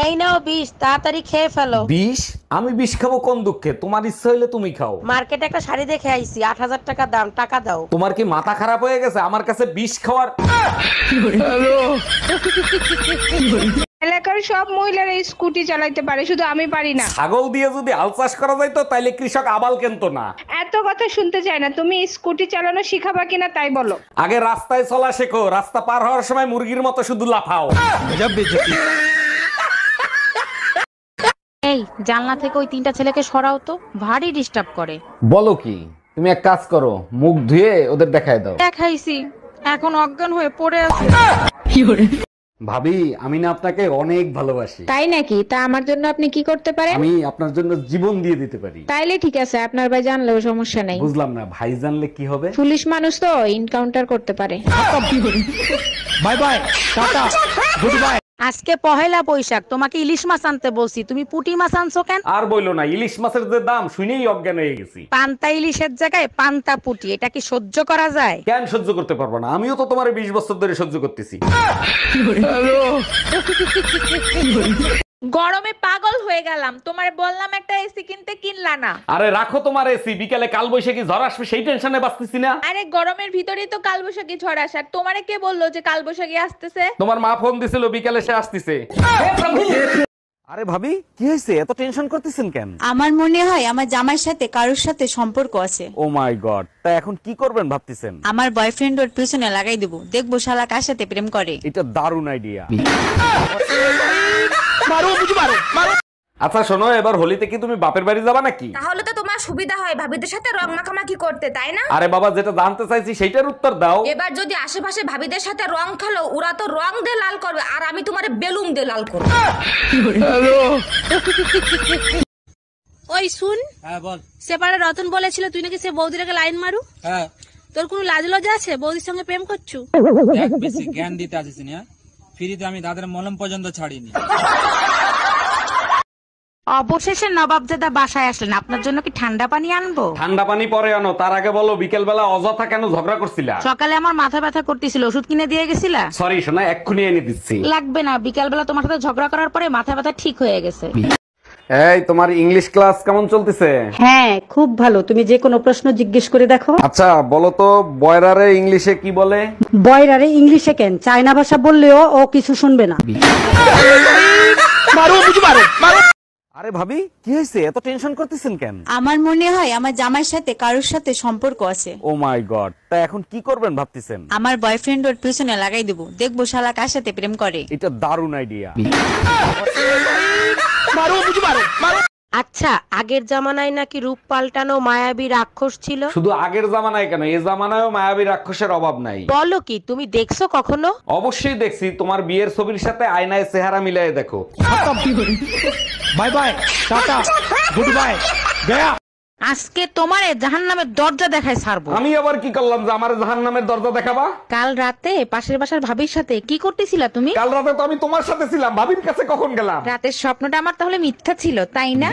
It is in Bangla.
এই নাও বিষ, তাড়াতাড়ি খেয়ে ফেলো। বিষ? আমি বিষ খাবো কোন দুঃখে? তোমার ইচ্ছা হইলে তুমি খাও। মার্কেটে একটা শাড়ি দেখে আইছি, 8,000 টাকা দাম, টাকা দাও। তোমার কি মাথা খারাপ হয়ে গেছে আমার কাছে বিষ খাওয়ার? এলাকার সব মহিলারা স্কুটি চালাইতে পারে, শুধু আমি পারি না। ছাগল দিয়ে যদি হাল চাষ করা যাইতো তাইলে কৃষক আবাল কেনতো না। এত কথা শুনতে চাই না, তুমি স্কুটি চালানো শিখাবা কিনা তাই বলো। আগে রাস্তায় চলা শেখো, রাস্তা পার হওয়ার সময় মুরগির মতো শুধু লাফাও। এই জানলা থেকে ওই তিনটা ছেলেকে সরাও তো, ভারী ডিস্টার্ব করে। বলো কি? তুমি এক কাজ করো, মুখ ধুয়ে ওদের দেখায় দাও। দেখাইছি, এখন অজ্ঞান হয়ে পড়ে আছে। ভাবি, আমি না আপনাকে অনেক ভালোবাসি। তাই নাকি? তা আমার জন্য আপনি কি করতে পারেন? আমি আপনার জন্য জীবন দিয়ে দিতে পারি। তাইলে ঠিক আছে, আপনার ভাই জানলেও সমস্যা নাই। বুঝলাম না, ভাই জানলে কি হবে? পুলিশ মানুষ তো এনকাউন্টার করতে পারে। Bye bye, tata, good bye. আজকে পহেলা বৈশাখ, তোমাকে ইলিশ মাছ আনতে বলছি, তুমি পুঁটি মাছ আনছো কেন? আর বইলো না, ইলিশ মাছের যে দাম শুনেই অজ্ঞান হয়ে গেছি। পান্তা ইলিশের জায়গায় পান্তা পুঁটি, এটা কি সহ্য করা যায়? কেন সহ্য করতে পারবো না? আমিও তো তোমার 20 বছর ধরে সহ্য করতেছি। গরমে পাগল হয়ে গেলাম, তোমার বললাম একটা এসি কিনতে, কিনলা না। আরে রাখো তোমার এসি, বিকালে কাল বৈশাখী ঝড় আসবে সেই টেনশনে বাঁচতেছি না। আরে গরমের ভিতরেই তো কালবৈশাখী ঝড় আসার, তোমারে কে বললো যে কালবৈশাখী আসতেছে? তোমার মা ফোন দিছিল বিকালে সে আসতেছে। আরে ভাবি, কি হয়েছে? এত টেনশন করতেছেন কেন? আমার মনে হয় আমার জামাইয়ের সাথে কারোর সাথে সম্পর্ক আছে। ও মাই গড, তা এখন কি করবেন ভাবতেছেন? আমার বয়ফ্রেন্ড ওর পিছনে লাগাই দেবো, দেখবো শালা কার সাথে প্রেম করে। এটা দারুণ আইডিয়া। আচ্ছা শোনো, এবার হোলিতে কি তুমি বাপের বাড়ি যাবা নাকি? তাহলে তো তোমার সুবিধা হয় ভাবিদের সাথে রং মাখামাখি করতে, তাই না? আরে বাবা, যেটা জানতে চাইছি সেইটার উত্তর দাও। এবার যদি আশেপাশে ভাবিদের সাথে রং খেলো, ওরা তো রং দিয়ে লাল করবে আর আমি তোমারে বেলুন দিয়ে লাল করবো। ওই শুন, হ্যাঁ বল। সেপারে রতন বলেছিল তুই নাকি সে বৌদিটাকে লাইন মারু। হ্যাঁ, তোর কোনো লাজ লজ্জা আছে? বৌদির সঙ্গে প্রেম করছু? দেখ বেশি জ্ঞান দিতে আসিস না। ফ্রিতে আমি দাদার মলম পর্যন্ত ছাড়িনি। অবশেষে নবাবজাদা বাসায় আসলেন, আপনার জন্য কি ঠান্ডা পানি আনবো? ঠান্ডা পানি পরে আনো, তার আগে বলো বিকেল বেলা অযথা কেন ঝগড়া করছিলা? সকালে আমার মাথা ব্যথা করতেছিল, ওষুধ কিনে দিয়ে গেছিলা? সরি শোনা, এক্ষুনি এনে দিচ্ছি। লাগবে না, বিকাল বেলা তোমার সাথে ঝগড়া করার পরে মাথা ব্যথা ঠিক হয়ে গেছে। এই, তোমার ইংলিশ ক্লাস কেমন চলতেছে? হ্যাঁ, খুব ভালো। তুমি যে কোনো প্রশ্ন জিজ্ঞেস করে দেখো। আচ্ছা বলো তো, বয়রারে ইংলিশে কি বলে? বয়রারে ইংলিশে কেন, চায়না ভাষা বললেও ও কিছু শুনবে না। আরে ভাবি, কি হয়েছে? এত টেনশন করতেছেন কেন? আমার মনে হয় আমার জামাইয়ের সাথে কারোর সাথে সম্পর্ক আছে। ও মাই গড, তা এখন কি করবেন ভাবতেছেন? আমার বয়ফ্রেন্ড ওর পিছনে লাগাই দেবো, দেখবো শালা কার সাথে প্রেম করে। এটা দারুণ আইডিয়া। আচ্ছা, আগের জামানায় নাকি রূপ পাল্টানো মায়াবী রাক্ষস ছিল। শুধু আগের জামানায় কেন, এই জামানায়ও মায়াবী রাক্ষসের অভাব নাই। বলো কি? তুমি দেখছো কখনো? অবশ্যই দেখছি, তোমার বিয়ের ছবির সাথে আয়নায় চেহারা মিলাই দেখো। Bye bye, tata, good bye, Gaya. আজকে তোমারে জাহান্নামের দরজা দেখায় ছাড়বো। আমি আবার কি করলাম যে আমার জাহান্নামের দরজা দেখাবা? কাল রাতে পাশের বাসার ভাবির সাথে কি করতেছিলা তুমি? কাল রাতে তো আমি তোমার সাথে ছিলাম, ভাবির কাছে কখন গেলাম? রাতের স্বপ্নটা আমার তাহলে মিথ্যা ছিল, তাই না?